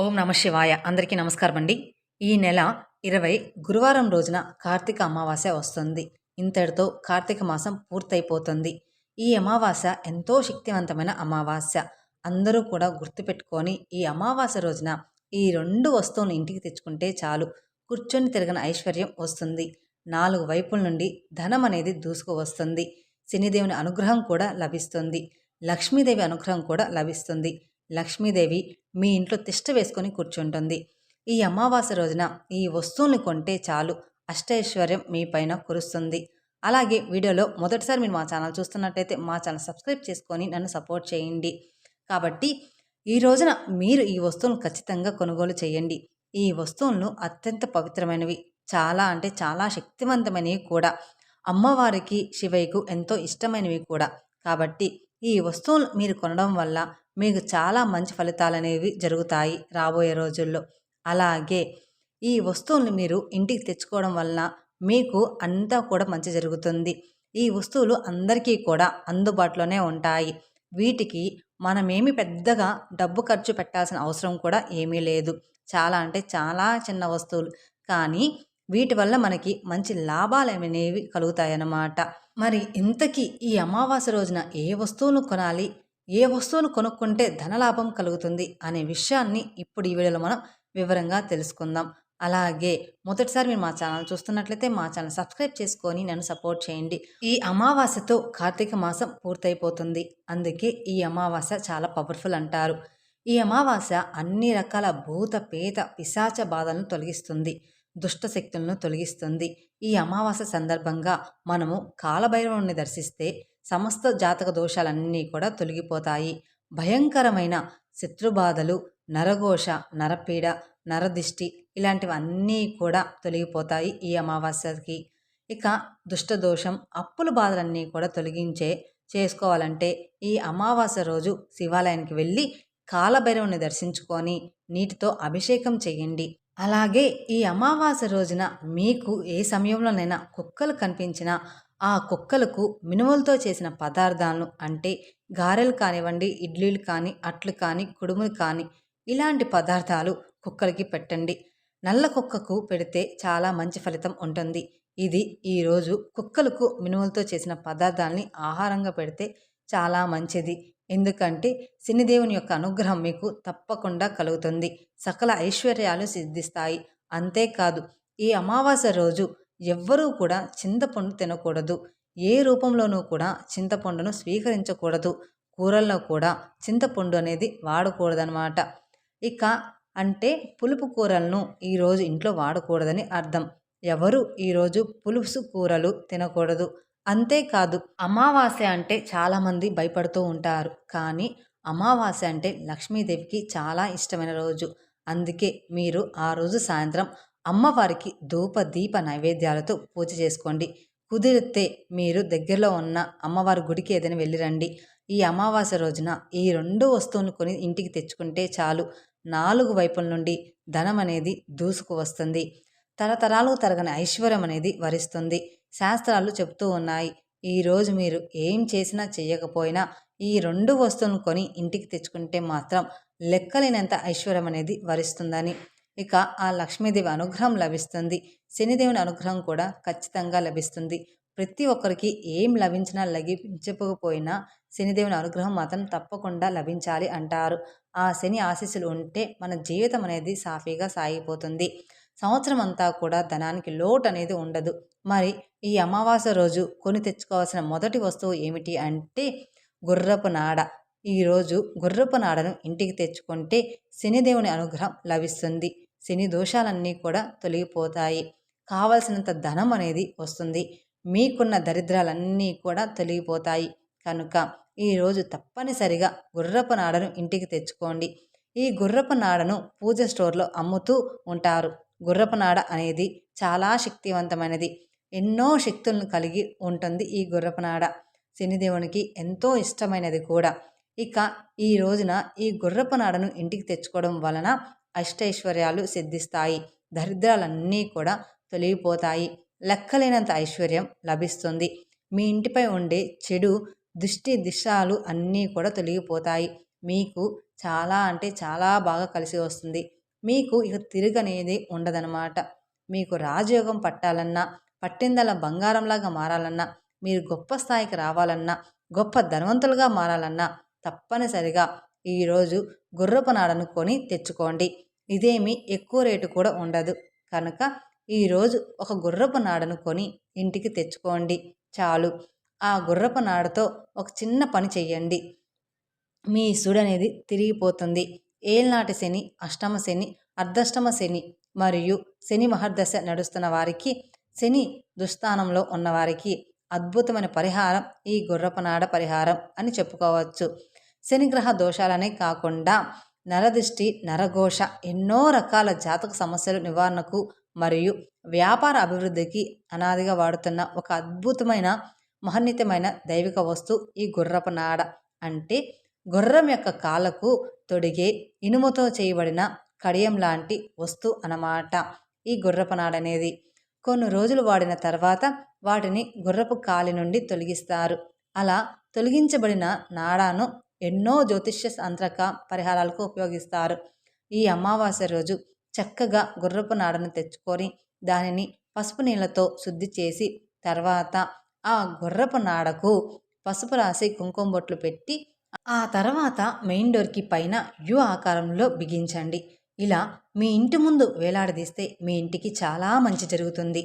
ఓం నమ శివాయ. అందరికీ నమస్కారం అండి. ఈ నెల 20 గురువారం రోజున కార్తీక అమావాస్య వస్తుంది. ఇంతటితో కార్తీక మాసం పూర్తయిపోతుంది. ఈ అమావాస్య ఎంతో శక్తివంతమైన అమావాస్య. అందరూ కూడా గుర్తుపెట్టుకొని ఈ అమావాస్య రోజున ఈ 2 వస్తువులను ఇంటికి తెచ్చుకుంటే చాలు. కూర్చొని తిరగని ఐశ్వర్యం వస్తుంది. 4 వైపుల నుండి ధనం అనేది దూసుకు వస్తుంది. శనిదేవుని అనుగ్రహం కూడా లభిస్తుంది. లక్ష్మీదేవి అనుగ్రహం కూడా లభిస్తుంది. లక్ష్మీదేవి మీ ఇంట్లో తిష్ట వేసుకొని కూర్చుంటుంది. ఈ అమావాస్య రోజున ఈ వస్తువుల్ని కొంటే చాలు, అష్టైశ్వర్యం మీ పైన కురుస్తుంది. అలాగే వీడియోలో మొదటిసారి మీరు మా ఛానల్ చూస్తున్నట్టయితే మా ఛానల్ సబ్స్క్రైబ్ చేసుకొని నన్ను సపోర్ట్ చేయండి. కాబట్టి ఈ రోజున మీరు ఈ వస్తువులను ఖచ్చితంగా కొనుగోలు చేయండి. ఈ వస్తువులను అత్యంత పవిత్రమైనవి, చాలా అంటే చాలా శక్తివంతమైనవి కూడా. అమ్మవారికి శివయ్యకు ఎంతో ఇష్టమైనవి కూడా. కాబట్టి ఈ వస్తువులు మీరు కొనడం వల్ల మీకు చాలా మంచి ఫలితాలనేవి జరుగుతాయి రాబోయే రోజుల్లో. అలాగే ఈ వస్తువుల్ని మీరు ఇంటికి తెచ్చుకోవడం వలన మీకు అంతా కూడా మంచి జరుగుతుంది. ఈ వస్తువులు అందరికీ కూడా అందుబాటులోనే ఉంటాయి. వీటికి మనమేమి పెద్దగా డబ్బు ఖర్చు పెట్టాల్సిన అవసరం కూడా ఏమీ లేదు. చాలా అంటే చాలా చిన్న వస్తువులు, కానీ వీటి వల్ల మనకి మంచి లాభాలు అనేవి కలుగుతాయన్నమాట. మరి ఇంతకీ ఈ అమావాస్య రోజున ఏ వస్తువులు కొనాలి, ఏ వస్తువును కొనుక్కుంటే ధనలాభం కలుగుతుంది అనే విషయాన్ని ఇప్పుడు ఈ వీడియోలో మనం వివరంగా తెలుసుకుందాం. అలాగే మొదటిసారి మీరు మా ఛానల్ చూస్తున్నట్లయితే మా ఛానల్ సబ్స్క్రైబ్ చేసుకొని నన్ను సపోర్ట్ చేయండి. ఈ అమావాస్యతో కార్తీక మాసం పూర్తయిపోతుంది. అందుకే ఈ అమావాస్య చాలా పవర్ఫుల్ అంటారు. ఈ అమావాస్య అన్ని రకాల భూత పేత పిశాచ బాధలను తొలగిస్తుంది, దుష్ట శక్తులను తొలగిస్తుంది. ఈ అమావాస్య సందర్భంగా మనము కాలభైరవుని దర్శిస్తే సమస్త జాతక దోషాలన్నీ కూడా తొలగిపోతాయి. భయంకరమైన శత్రుబాధలు, నరఘోష, నరపీడ, నరదిష్టి ఇలాంటివన్నీ కూడా తొలగిపోతాయి ఈ అమావాస్యకి. ఇక దుష్టదోషం, అప్పుల బాధలన్నీ కూడా చేసుకోవాలంటే ఈ అమావాస్య రోజు శివాలయానికి వెళ్ళి కాలభైరవుని దర్శించుకొని నీటితో అభిషేకం చేయండి. అలాగే ఈ అమావాస్య రోజున మీకు ఏ సమయంలోనైనా కుక్కలు కనిపించినా ఆ కుక్కలకు మినుములతో చేసిన పదార్థాలను, అంటే గారెలు కానివ్వండి, ఇడ్లీలు కానీ, అట్లు కానీ, కుడుములు కానీ, ఇలాంటి పదార్థాలు కుక్కలకి పెట్టండి. నల్ల కుక్కకు పెడితే చాలా మంచి ఫలితం ఉంటుంది. ఇది ఈరోజు కుక్కలకు మినుములతో చేసిన పదార్థాలని ఆహారంగా పెడితే చాలా మంచిది. ఎందుకంటే శనిదేవుని యొక్క అనుగ్రహం మీకు తప్పకుండా కలుగుతుంది. సకల ఐశ్వర్యాలు సిద్ధిస్తాయి. అంతేకాదు ఈ అమావాస్య రోజు ఎవ్వరూ కూడా చింతపండు తినకూడదు. ఏ రూపంలోనూ కూడా చింతపండును స్వీకరించకూడదు. కూరల్లో కూడా చింతపండు అనేది వాడకూడదనమాట. ఇక అంటే పులుపు కూరలను ఈరోజు ఇంట్లో వాడకూడదని అర్థం. ఎవరు ఈరోజు పులుసు కూరలు తినకూడదు. అంతేకాదు అమావాస్య అంటే చాలామంది భయపడుతూ ఉంటారు, కానీ అమావాస్య అంటే లక్ష్మీదేవికి చాలా ఇష్టమైన రోజు. అందుకే మీరు ఆ రోజు సాయంత్రం అమ్మవారికి ధూప దీప నైవేద్యాలతో పూజ చేసుకోండి. కుదిరితే మీరు దగ్గరలో ఉన్న అమ్మవారి గుడికి ఏదైనా వెళ్ళిరండి. ఈ అమావాస్య రోజున ఈ 2 వస్తువులను కొని ఇంటికి తెచ్చుకుంటే చాలు, 4 వైపుల నుండి ధనం అనేది దూసుకు వస్తుంది. తరతరాలు తరగని ఐశ్వర్యం అనేది వరిస్తుంది. శాస్త్రాలు చెప్తూ ఉన్నాయి, ఈరోజు మీరు ఏం చేసినా చేయకపోయినా ఈ 2 వస్తువులను కొని ఇంటికి తెచ్చుకుంటే మాత్రం లెక్కలేనంత ఐశ్వర్యం అనేది వరిస్తుందని. ఇక ఆ లక్ష్మీదేవి అనుగ్రహం లభిస్తుంది. శనిదేవుని అనుగ్రహం కూడా ఖచ్చితంగా లభిస్తుంది. ప్రతి ఒక్కరికి ఏం లభించినా లభించకపోయినా శనిదేవుని అనుగ్రహం మాత్రం తప్పకుండా లభించాలి అంటారు. ఆ శని ఆశీస్సులు ఉంటే మన జీవితం అనేది సాఫీగా సాగిపోతుంది. సంవత్సరం అంతా కూడా ధనానికి లోటు అనేది ఉండదు. మరి ఈ అమావాస్య రోజు కొని తెచ్చుకోవాల్సిన మొదటి వస్తువు ఏమిటి అంటే గుర్రపు నాడ. ఈరోజు గుర్రపు నాడను ఇంటికి తెచ్చుకుంటే శనిదేవుని అనుగ్రహం లభిస్తుంది. శని దోషాలన్నీ కూడా తొలగిపోతాయి. కావలసినంత ధనం అనేది వస్తుంది. మీకున్న దరిద్రాలన్నీ కూడా తొలగిపోతాయి. కనుక ఈరోజు తప్పనిసరిగా గుర్రపు నాడను ఇంటికి తెచ్చుకోండి. ఈ గుర్రపు నాడను పూజ స్టోర్లో అమ్ముతూ ఉంటారు. గుర్రపు నాడ అనేది చాలా శక్తివంతమైనది. ఎన్నో శక్తులను కలిగి ఉంటుంది ఈ గుర్రపు నాడ. శనిదేవునికి ఎంతో ఇష్టమైనది కూడా. ఇక ఈ రోజున ఈ గుర్రపు నాడను ఇంటికి తెచ్చుకోవడం వలన అష్టైశ్వర్యాలు సిద్ధిస్తాయి. దరిద్రాలన్నీ కూడా తొలగిపోతాయి. లెక్కలేనంత ఐశ్వర్యం లభిస్తుంది. మీ ఇంటిపై ఉండే చెడు దిష్టాలు అన్నీ కూడా తొలగిపోతాయి. మీకు చాలా అంటే చాలా బాగా కలిసి వస్తుంది. మీకు ఇక తిరగనేది ఉండదనమాట. మీకు రాజయోగం పట్టాలన్నా, పట్టిందల్లా బంగారంలాగా మారాలన్నా, మీరు గొప్ప స్థాయికి రావాలన్నా, గొప్ప ధనవంతులుగా మారాలన్నా తప్పనిసరిగా ఈరోజు గుర్రపు నాడను కొని తెచ్చుకోండి. ఇదేమీ ఎక్కువ రేటు కూడా ఉండదు. కనుక ఈరోజు ఒక గుర్రపు నాడను కొని ఇంటికి తెచ్చుకోండి చాలు. ఆ గుర్రపు నాడతో ఒక చిన్న పని చెయ్యండి. మీ సుడనేది తిరిగిపోతుంది. ఏళ్నాటి శని, అష్టమ శని, అర్ధష్టమ శని మరియు శని మహర్దశ నడుస్తున్న వారికి, శని దుస్థానంలో ఉన్నవారికి అద్భుతమైన పరిహారం ఈ గుర్రపనాడ పరిహారం అని చెప్పుకోవచ్చు. శనిగ్రహ దోషాలనే కాకుండా నరదిష్టి, నరఘోష, ఎన్నో రకాల జాతక సమస్యల నివారణకు మరియు వ్యాపార అభివృద్ధికి అనాదిగా వాడుతున్న ఒక అద్భుతమైన మహన్నితమైన దైవిక వస్తువు ఈ గుర్రపనాడ. అంటే గుర్రం యొక్క కాళ్ళకు తొడిగే ఇనుముతో చేయబడిన కడియం లాంటి వస్తువు అన్నమాట ఈ గుర్రపనాడనేది. కొన్ని రోజులు వాడిన తర్వాత వాటిని గుర్రపు కాలి నుండి తొలగిస్తారు. అలా తొలగించబడిన నాడాను ఎన్నో జ్యోతిష్య తంత్రక పరిహారాలకు ఉపయోగిస్తారు. ఈ అమావాస్య రోజు చక్కగా గుర్రపు నాడను తెచ్చుకొని దానిని పసుపు నీళ్ళతో శుద్ధి చేసి తర్వాత ఆ గుర్రపు నాడకు పసుపు రాసి కుంకుమ బొట్లు పెట్టి ఆ తర్వాత మెయిన్ డోర్కి పైన యు ఆకారంలో బిగించండి. ఇలా మీ ఇంటి ముందు వేలాడదీస్తే మీ ఇంటికి చాలా మంచి జరుగుతుంది.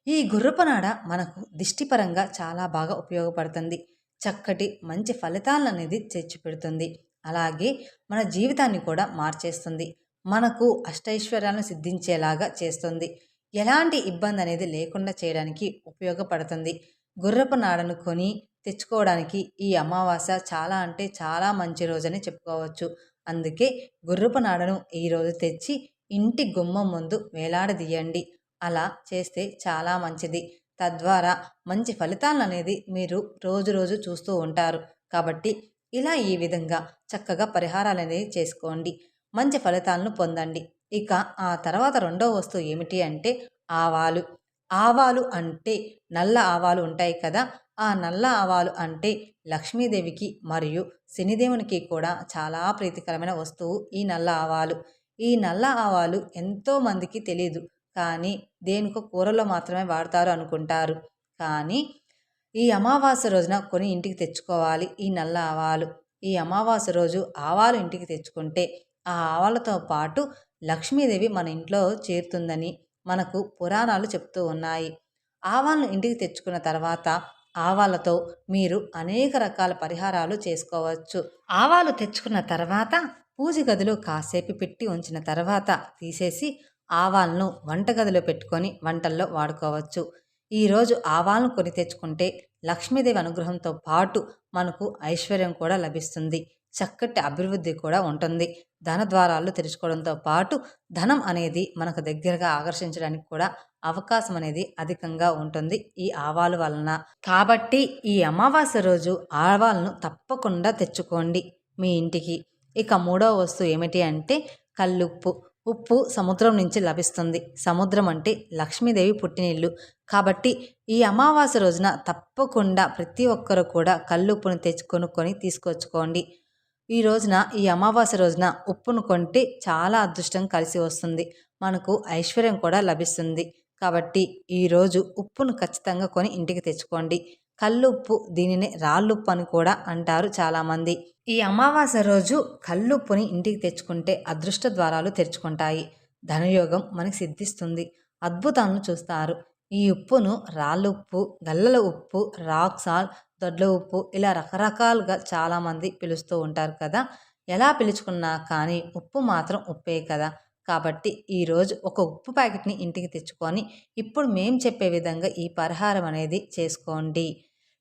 ఈ గుర్రపునాడ మనకు దిష్టిపరంగా చాలా బాగా ఉపయోగపడుతుంది. చక్కటి మంచి ఫలితాలను అనేది తెచ్చిపెడుతుంది. అలాగే మన జీవితాన్ని కూడా మార్చేస్తుంది. మనకు అష్టైశ్వర్యాలను సిద్ధించేలాగా చేస్తుంది. ఎలాంటి ఇబ్బంది అనేది లేకుండా చేయడానికి ఉపయోగపడుతుంది. గుర్రపు నాడను కొని తెచ్చుకోవడానికి ఈ అమావాస్య చాలా అంటే చాలా మంచి రోజని చెప్పుకోవచ్చు. అందుకే గుర్రపు నాడను ఈరోజు తెచ్చి ఇంటి గుమ్మం ముందు వేలాడదీయండి. అలా చేస్తే చాలా మంచిది. తద్వారా మంచి ఫలితాలను అనేది మీరు రోజు రోజు చూస్తూ ఉంటారు. కాబట్టి ఇలా ఈ విధంగా చక్కగా పరిహారాలు అనేది చేసుకోండి. మంచి ఫలితాలను పొందండి. ఇక ఆ తర్వాత రెండో వస్తువు ఏమిటి అంటే ఆవాలు. ఆవాలు అంటే నల్ల ఆవాలు ఉంటాయి కదా, ఆ నల్ల ఆవాలు అంటే లక్ష్మీదేవికి మరియు శనిదేవునికి కూడా చాలా ప్రీతికరమైన వస్తువు ఈ నల్ల ఆవాలు. ఈ నల్ల ఆవాలు ఎంతోమందికి తెలీదు. కానీ దేనికో కూరలో మాత్రమే వాడతారు అనుకుంటారు. కానీ ఈ అమావాస్య రోజున కొని ఇంటికి తెచ్చుకోవాలి ఈ నల్ల ఆవాలు. ఈ అమావాస్య రోజు ఆవాలు ఇంటికి తెచ్చుకుంటే ఆ ఆవాలతో పాటు లక్ష్మీదేవి మన ఇంట్లో చేరుతుందని మనకు పురాణాలు చెప్తూ ఉన్నాయి. ఆవాలను ఇంటికి తెచ్చుకున్న తర్వాత ఆవాలతో మీరు అనేక రకాల పరిహారాలు చేసుకోవచ్చు. ఆవాలు తెచ్చుకున్న తర్వాత పూజ గదిలో కాసేపు పెట్టి ఉంచిన తర్వాత తీసేసి ఆవాలను వంటగదిలో పెట్టుకొని వంటల్లో వాడుకోవచ్చు. ఈరోజు ఆవాలను కొని తెచ్చుకుంటే లక్ష్మీదేవి అనుగ్రహంతో పాటు మనకు ఐశ్వర్యం కూడా లభిస్తుంది. చక్కటి అభివృద్ధి కూడా ఉంటుంది. ధన ద్వారాలు తెరుచుకోవడంతో పాటు ధనం అనేది మనకు దగ్గరగా ఆకర్షించడానికి కూడా అవకాశం అనేది అధికంగా ఉంటుంది ఈ ఆవాలు వలన. కాబట్టి ఈ అమావాస్య రోజు ఆవాలను తప్పకుండా తెచ్చుకోండి మీ ఇంటికి. ఇక మూడవ వస్తువు ఏమిటి అంటే కల్లుప్పు. ఉప్పు సముద్రం నుంచి లభిస్తుంది. సముద్రం అంటే లక్ష్మీదేవి పుట్టినిల్లు. కాబట్టి ఈ అమావాస్య రోజున తప్పకుండా ప్రతి ఒక్కరు కూడా కల్లుప్పును కొనుక్కొని తీసుకొచ్చుకోండి. ఈ రోజున ఈ అమావాస్య రోజున ఉప్పును కొంటే చాలా అదృష్టం కలిసి వస్తుంది. మనకు ఐశ్వర్యం కూడా లభిస్తుంది. కాబట్టి ఈరోజు ఉప్పును ఖచ్చితంగా కొని ఇంటికి తెచ్చుకోండి. కల్లుప్పు, దీనిని రాళ్ళుప్పు అని కూడా అంటారు చాలామంది. ఈ అమావాస్య రోజు కల్లుప్పుని ఇంటికి తెచ్చుకుంటే అదృష్ట ద్వారాలు తెరుచుకుంటాయి. ధనయోగం మనకి సిద్ధిస్తుంది. అద్భుతాలను చూస్తారు. ఈ ఉప్పును రాళ్ళుప్పు, గల్లల ఉప్పు, రాక్ సాల్ట్, దొడ్ల ఉప్పు ఇలా రకరకాలుగా చాలామంది పిలుస్తూ ఉంటారు కదా. ఎలా పిలుచుకున్నా కానీ ఉప్పు మాత్రం ఉప్పే కదా. కాబట్టి ఈరోజు ఒక ఉప్పు ప్యాకెట్ని ఇంటికి తెచ్చుకొని ఇప్పుడు మేము చెప్పే విధంగా ఈ పరిహారం అనేది చేసుకోండి.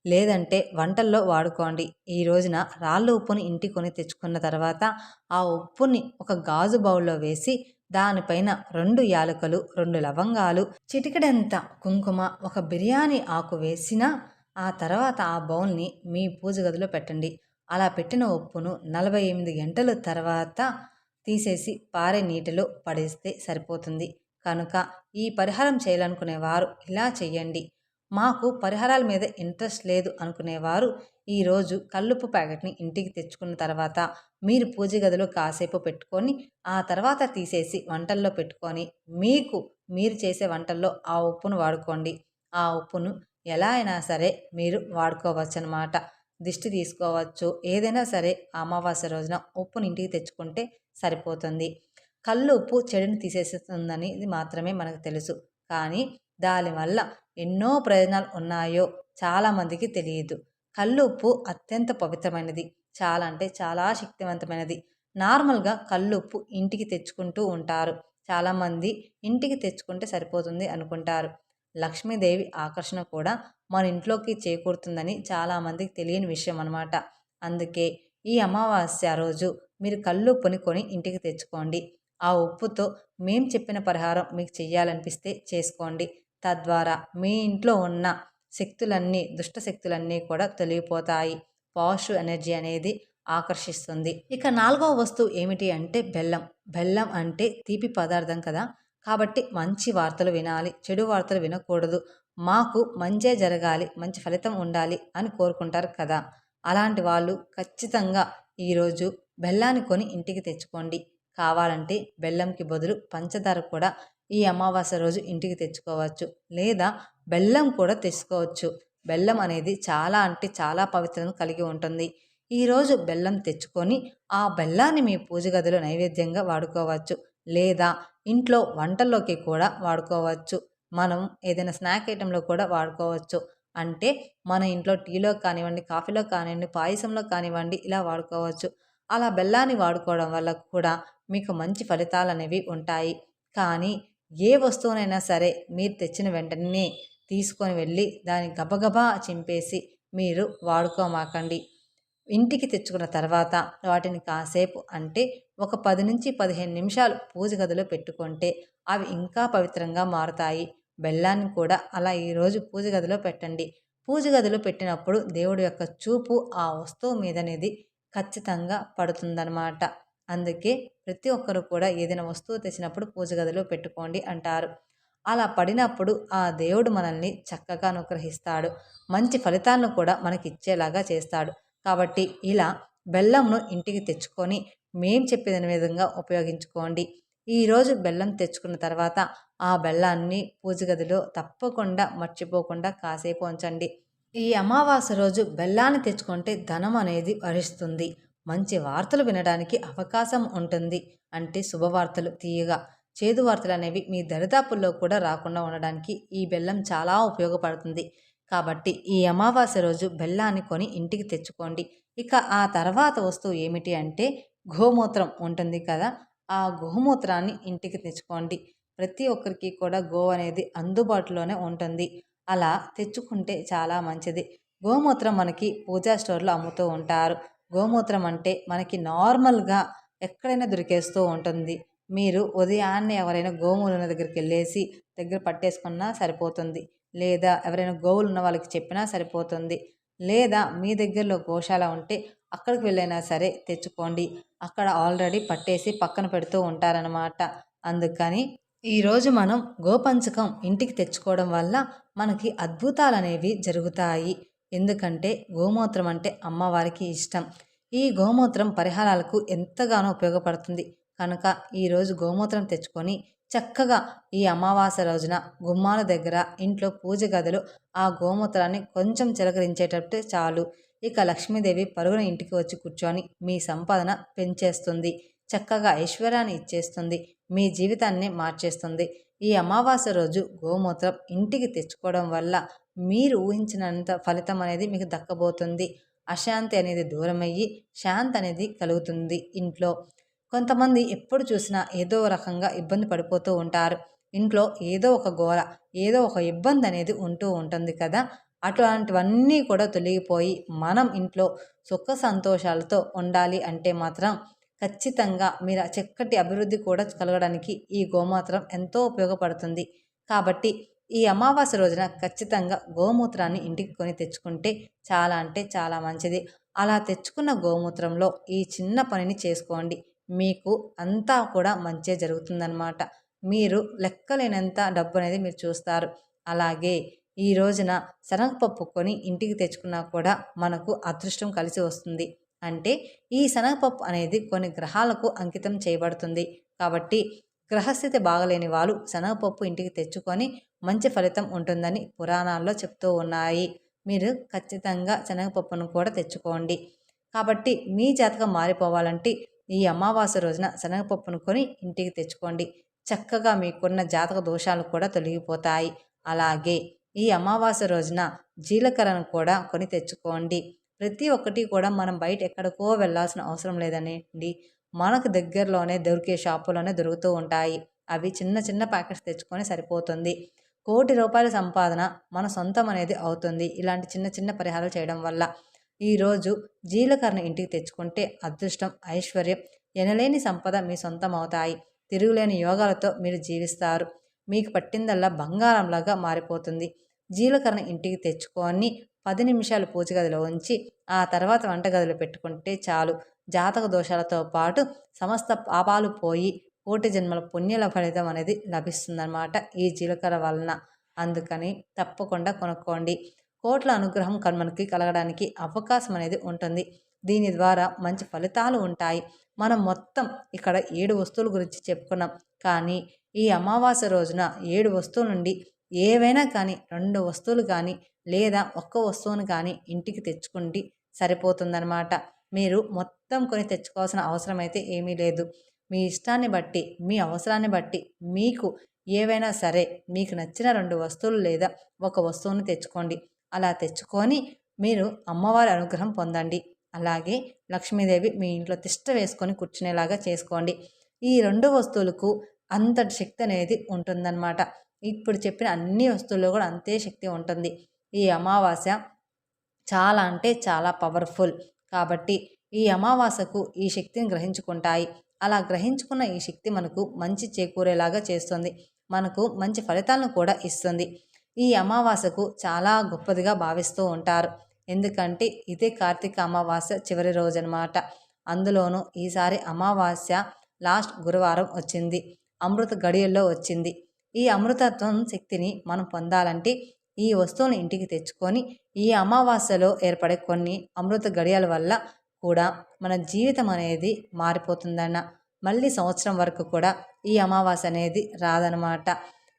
లేదంటే వంటల్లో వాడుకోండి. ఈ రోజున రాళ్ళ ఉప్పుని ఇంటికి కొని తెచ్చుకున్న తర్వాత ఆ ఉప్పుని ఒక గాజు బౌల్లో వేసి దానిపైన 2 యాలకులు, 2 లవంగాలు, చిటికెడంత కుంకుమ, ఒక బిర్యానీ ఆకు వేసిన ఆ తర్వాత ఆ బౌల్ని మీ పూజ గదిలో పెట్టండి. అలా పెట్టిన ఉప్పును 48 గంటల తర్వాత తీసేసి పారే నీటిలో పడేస్తే సరిపోతుంది. కనుక ఈ పరిహారం చేయాలనుకునేవారు ఇలా చెయ్యండి. మాకు పరిహారాల మీద ఇంట్రెస్ట్ లేదు అనుకునేవారు ఈరోజు కల్లుప్పు ప్యాకెట్ని ఇంటికి తెచ్చుకున్న తర్వాత మీరు పూజ గదిలో కాసేపు పెట్టుకొని ఆ తర్వాత తీసేసి వంటల్లో పెట్టుకొని మీరు చేసే వంటల్లో ఆ ఉప్పును వాడుకోండి. ఆ ఉప్పును ఎలా అయినా సరే మీరు వాడుకోవచ్చు అనమాట. దిష్టి తీసుకోవచ్చు, ఏదైనా సరే అమావాస్య రోజున ఉప్పుని ఇంటికి తెచ్చుకుంటే సరిపోతుంది. కల్లు ఉప్పు చెడుని తీసేస్తుందని ఇది మాత్రమే మనకు తెలుసు. కానీ దానివల్ల ఎన్నో ప్రయోజనాలు ఉన్నాయో చాలామందికి తెలియదు. కల్లు ఉప్పు అత్యంత పవిత్రమైనది. చాలా అంటే చాలా శక్తివంతమైనది. నార్మల్గా కల్లు ఉప్పు ఇంటికి తెచ్చుకుంటూ ఉంటారు. చాలామంది ఇంటికి తెచ్చుకుంటే సరిపోతుంది అనుకుంటారు. లక్ష్మీదేవి ఆకర్షణ కూడా మన ఇంట్లోకి చేకూరుతుందని చాలామందికి తెలియని విషయం అనమాట. అందుకే ఈ అమావాస్య రోజు మీరు కల్లుప్పుని కొని ఇంటికి తెచ్చుకోండి. ఆ ఉప్పుతో మేము చెప్పిన పరిహారం మీకు చెయ్యాలనిపిస్తే చేసుకోండి. తద్వారా మీ ఇంట్లో ఉన్న శక్తులన్నీ, దుష్ట శక్తులన్నీ కూడా తొలగిపోతాయి. పాజిటివ్ ఎనర్జీ అనేది ఆకర్షిస్తుంది. ఇక 4వ వస్తువు ఏమిటి అంటే బెల్లం. బెల్లం అంటే తీపి పదార్థం కదా! కాబట్టి మంచి వార్తలు వినాలి, చెడు వార్తలు వినకూడదు. మాకు మంచే జరగాలి, మంచి ఫలితం ఉండాలి అని కోరుకుంటారు కదా! అలాంటి వాళ్ళు ఖచ్చితంగా ఈరోజు బెల్లాన్ని కొని ఇంటికి తెచ్చుకోండి. కావాలంటే బెల్లంకి బదులు పంచదార కూడా ఈ అమావాస్య రోజు ఇంటికి తెచ్చుకోవచ్చు. లేదా బెల్లం కూడా తెచ్చుకోవచ్చు. బెల్లం అనేది చాలా అంటే చాలా పవిత్రతను కలిగి ఉంటుంది. ఈరోజు బెల్లం తెచ్చుకొని ఆ బెల్లాన్ని మీ పూజ గదిలో నైవేద్యంగా వాడుకోవచ్చు. లేదా ఇంట్లో వంటల్లోకి కూడా వాడుకోవచ్చు. మనం ఏదైనా స్నాక్ ఐటెంలో కూడా వాడుకోవచ్చు. అంటే మన ఇంట్లో టీలో కానివ్వండి, కాఫీలో కానివ్వండి, పాయసంలో కానివ్వండి ఇలా వాడుకోవచ్చు. అలా బెల్లాన్ని వాడుకోవడం వల్ల కూడా మీకు మంచి ఫలితాలనేవి ఉంటాయి. కానీ ఏ వస్తువునైనా సరే మీరు తెచ్చిన వెంటనే తీసుకొని వెళ్ళి దాన్ని గబగబా చింపేసి మీరు వాడుకోమాకండి. ఇంటికి తెచ్చుకున్న తర్వాత వాటిని కాసేపు అంటే ఒక 10-15 నిమిషాలు పూజ గదిలో పెట్టుకుంటే అవి ఇంకా పవిత్రంగా మారుతాయి. బెల్లాన్ని కూడా అలా ఈరోజు పూజ గదిలో పెట్టండి. పూజ గదిలో పెట్టినప్పుడు దేవుడి యొక్క చూపు ఆ వస్తువు మీదనేది ఖచ్చితంగా పడుతుందన్నమాట. అందుకే ప్రతి ఒక్కరు కూడా ఏదైనా వస్తువు తెచ్చినప్పుడు పూజ గదిలో పెట్టుకోండి అంటారు. అలా పడినప్పుడు ఆ దేవుడు మనల్ని చక్కగా అనుగ్రహిస్తాడు. మంచి ఫలితాలను కూడా మనకిచ్చేలాగా చేస్తాడు. కాబట్టి ఇలా బెల్లంను ఇంటికి తెచ్చుకొని మేం చెప్పిన విధంగా ఉపయోగించుకోండి. ఈరోజు బెల్లం తెచ్చుకున్న తర్వాత ఆ బెల్లాన్ని పూజ గదిలో తప్పకుండా మర్చిపోకుండా కాసేపు ఉంచండి. ఈ అమావాస్య రోజు బెల్లాన్ని తెచ్చుకుంటే ధనం అనేది వరిస్తుంది. మంచి వార్తలు వినడానికి అవకాశం ఉంటుంది. అంటే శుభవార్తలు తీయగా, చేదు వార్తలు అనేవి మీ దరిదాపుల్లో కూడా రాకుండా ఉండడానికి ఈ బెల్లం చాలా ఉపయోగపడుతుంది. కాబట్టి ఈ అమావాస్య రోజు బెల్లాన్ని కొని ఇంటికి తెచ్చుకోండి. ఇక ఆ తర్వాత వస్తువు ఏమిటి అంటే గోమూత్రం ఉంటుంది కదా! ఆ గోమూత్రాన్ని ఇంటికి తెచ్చుకోండి. ప్రతి ఒక్కరికి కూడా గోవు అనేది అందుబాటులోనే ఉంటుంది. అలా తెచ్చుకుంటే చాలా మంచిది. గోమూత్రం మనకి పూజా స్టోర్‌లో అమ్ముతూ ఉంటారు. గోమూత్రం అంటే మనకి నార్మల్‌గా ఎక్కడైనా దొరికేస్తూ ఉంటుంది. మీరు ఉదయాన్నే ఎవరైనా గోవులున్న దగ్గరికెళ్ళేసి దగ్గర పట్టేసుకున్నా సరిపోతుంది. లేదా ఎవరైనా గోవులు ఉన్న వాళ్ళకి చెప్పినా సరిపోతుంది. లేదా మీ దగ్గరలో గోశాల ఉంటే అక్కడికి వెళ్ళైనా సరే తెచ్చుకోండి. అక్కడ ఆల్రెడీ పట్టేసి పక్కన పెడుతూ ఉంటారనమాట. అందుకని ఈరోజు మనం గోపంచకం ఇంటికి తెచ్చుకోవడం వల్ల మనకి అద్భుతాలనేవి జరుగుతాయి. ఎందుకంటే గోమూత్రం అంటే అమ్మవారికి ఇష్టం. ఈ గోమూత్రం పరిహారాలకు ఎంతగానో ఉపయోగపడుతుంది. కనుక ఈరోజు గోమూత్రం తెచ్చుకొని చక్కగా ఈ అమావాస్య రోజున గుమ్మాల దగ్గర ఇంట్లో పూజ గదిలో ఆ గోమూత్రాన్ని కొంచెం చిలకరించేటట్టు చాలు. ఇక లక్ష్మీదేవి పరుగున ఇంటికి వచ్చి కూర్చొని మీ సంపాదన పెంచేస్తుంది. చక్కగా ఐశ్వర్యాన్ని ఇచ్చేస్తుంది. మీ జీవితాన్ని మార్చేస్తుంది. ఈ అమావాస్య రోజు గోమూత్రం ఇంటికి తెచ్చుకోవడం వల్ల మీరు ఊహించినంత ఫలితం అనేది మీకు దక్కబోతుంది. అశాంతి అనేది దూరమయ్యి శాంతి అనేది కలుగుతుంది ఇంట్లో. కొంతమంది ఎప్పుడు చూసినా ఏదో రకంగా ఇబ్బంది పడిపోతూ ఉంటారు. ఇంట్లో ఏదో ఒక గోల, ఏదో ఒక ఇబ్బంది అనేది ఉంటూ ఉంటుంది కదా! అట్లాంటివన్నీ కూడా తొలగిపోయి మనం ఇంట్లో సుఖ సంతోషాలతో ఉండాలి అంటే మాత్రం ఖచ్చితంగా మీరు చక్కటి అభివృద్ధి కూడా కలగడానికి ఈ గోమూత్రం ఎంతో ఉపయోగపడుతుంది. కాబట్టి ఈ అమావాస్య రోజున ఖచ్చితంగా గోమూత్రాన్ని ఇంటికి కొని తెచ్చుకుంటే చాలా అంటే చాలా మంచిది. అలా తెచ్చుకున్న గోమూత్రంలో ఈ చిన్న పనిని చేసుకోండి. మీకు అంతా కూడా మంచే జరుగుతుందన్నమాట. మీరు లెక్కలేనంత డబ్బు అనేది మీరు చూస్తారు. అలాగే ఈ రోజున శనగపప్పు కొని ఇంటికి తెచ్చుకున్నా కూడా మనకు అదృష్టం కలిసి వస్తుంది. అంటే ఈ శనగపప్పు అనేది కొన్ని గ్రహాలకు అంకితం చేయబడుతుంది. కాబట్టి గ్రహస్థితి బాగలేని వాళ్ళు శనగపప్పు ఇంటికి తెచ్చుకొని మంచి ఫలితం ఉంటుందని పురాణాల్లో చెప్తూ ఉన్నాయి. మీరు ఖచ్చితంగా శనగపప్పును కూడా తెచ్చుకోండి. కాబట్టి మీ జాతకం మారిపోవాలంటే ఈ అమావాస్య రోజున శనగపప్పును కొని ఇంటికి తెచ్చుకోండి. చక్కగా మీకున్న జాతక దోషాలు కూడా తొలగిపోతాయి. అలాగే ఈ అమావాస్య రోజున జీలకర్రను కూడా కొని తెచ్చుకోండి. ప్రతి ఒక్కటి కూడా మనం బయట ఎక్కడికో వెళ్ళాల్సిన అవసరం లేదండి. మనకు దగ్గరలోనే దొరికే షాపులోనే దొరుకుతూ ఉంటాయి. అవి చిన్న చిన్న ప్యాకెట్స్ తెచ్చుకొని సరిపోతుంది. ₹1,00,00,000 సంపాదన మన సొంతం అనేది అవుతుంది ఇలాంటి చిన్న చిన్న పరిహారాలు చేయడం వల్ల. ఈరోజు జీలకర్రను ఇంటికి తెచ్చుకుంటే అదృష్టం, ఐశ్వర్యం, ఎనలేని సంపద మీ సొంతం అవుతాయి. తిరుగులేని యోగాలతో మీరు జీవిస్తారు. మీకు పట్టిందల్లా బంగారంలాగా మారిపోతుంది. జీలకర్రను ఇంటికి తెచ్చుకొని 10 నిమిషాలు పూజ గదిలో ఉంచి ఆ తర్వాత వంటగదిలో పెట్టుకుంటే చాలు. జాతక దోషాలతో పాటు సమస్త పాపాలు పోయి కోటి జన్మల పుణ్యాల ఫలితం అనేది లభిస్తుందన్నమాట ఈ జీలకర్ర వలన. అందుకని తప్పకుండా కొనుక్కోండి. కోట్ల అనుగ్రహం మనకి కలగడానికి అవకాశం అనేది ఉంటుంది. దీని ద్వారా మంచి ఫలితాలు ఉంటాయి. మనం మొత్తం ఇక్కడ 7 వస్తువుల గురించి చెప్పుకున్నాం. కానీ ఈ అమావాస్య రోజున 7 వస్తువుల నుండి ఏవైనా కానీ 2 వస్తువులు కానీ లేదా ఒక్క వస్తువును కానీ ఇంటికి తెచ్చుకుంటే సరిపోతుందన్నమాట. మీరు మొత్తం కొని తెచ్చుకోవాల్సిన అవసరం అయితే ఏమీ లేదు. మీ ఇష్టాన్ని బట్టి, మీ అవసరాన్ని బట్టి మీకు ఏవైనా సరే మీకు నచ్చిన 2 వస్తువులు లేదా ఒక వస్తువును తెచ్చుకోండి. అలా తెచ్చుకొని మీరు అమ్మవారి అనుగ్రహం పొందండి. అలాగే లక్ష్మీదేవి మీ ఇంట్లో తిష్ట వేసుకొని కూర్చునేలాగా చేసుకోండి. ఈ 2 వస్తువులకు అంతటి శక్తి అనేది ఉంటుందన్నమాట. ఇప్పుడు చెప్పిన అన్ని వస్తువుల్లో కూడా అంతే శక్తి ఉంటుంది. ఈ అమావాస్య చాలా అంటే చాలా పవర్ఫుల్. కాబట్టి ఈ అమావాస్యకు ఈ శక్తిని గ్రహించుకుంటాయి. అలా గ్రహించుకున్న ఈ శక్తి మనకు మంచి చేకూరేలాగా చేస్తుంది. మనకు మంచి ఫలితాలను కూడా ఇస్తుంది. ఈ అమావాస్యకు చాలా గొప్పదిగా భావిస్తూ ఉంటారు. ఎందుకంటే ఇదే కార్తీక అమావాస్య చివరి రోజు అనమాట. అందులోనూ ఈసారి అమావాస్య లాస్ట్ గురువారం వచ్చింది. అమృత గడియల్లో వచ్చింది. ఈ అమృతత్వం శక్తిని మనం పొందాలంటే ఈ వస్తువుని ఇంటికి తెచ్చుకొని ఈ అమావాస్యలో ఏర్పడే కొన్ని అమృత గడియల వల్ల కూడా మన జీవితం అనేది మారిపోతుందన్న. మళ్ళీ సంవత్సరం వరకు కూడా ఈ అమావాస్య అనేది రాదనమాట.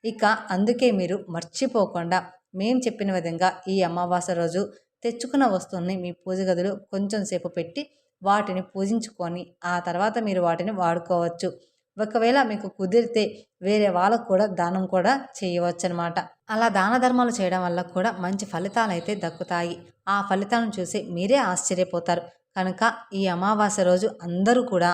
ఇక అందుకే మీరు మర్చిపోకుండా మేము చెప్పిన విధంగా ఈ అమావాస్య రోజు తెచ్చుకున్న వస్తువుల్ని మీ పూజ గదిలో కొంచెం సేపు పెట్టి వాటిని పూజించుకొని ఆ తర్వాత మీరు వాటిని వాడుకోవచ్చు. ఒకవేళ మీకు కుదిరితే వేరే వాళ్ళకు కూడా దానం కూడా చేయవచ్చు అనమాట. అలా దాన ధర్మాలు చేయడం వల్ల కూడా మంచి ఫలితాలు అయితే దక్కుతాయి. ఆ ఫలితాలను చూసి మీరే ఆశ్చర్యపోతారు. కనుక ఈ అమావాస్య రోజు అందరూ కూడా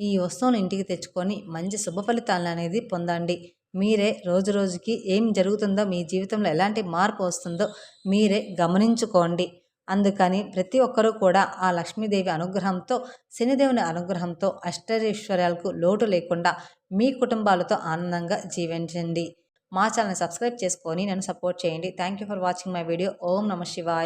ఈ వస్తువును ఇంటికి తెచ్చుకొని మంచి శుభ ఫలితాలను అనేది పొందండి. మీరే రోజు రోజుకి ఏం జరుగుతుందో, మీ జీవితంలో ఎలాంటి మార్పు వస్తుందో మీరే గమనించుకోండి. అందుకని ప్రతి ఒక్కరూ కూడా ఆ లక్ష్మీదేవి అనుగ్రహంతో, శనిదేవుని అనుగ్రహంతో అష్టైశ్వర్యాలకు లోటు లేకుండా మీ కుటుంబాలతో ఆనందంగా జీవించండి. మా ఛానల్ని సబ్స్క్రైబ్ చేసుకొని నన్ను సపోర్ట్ చేయండి. Thank you for watching my video. ఓం నమః శివాయ.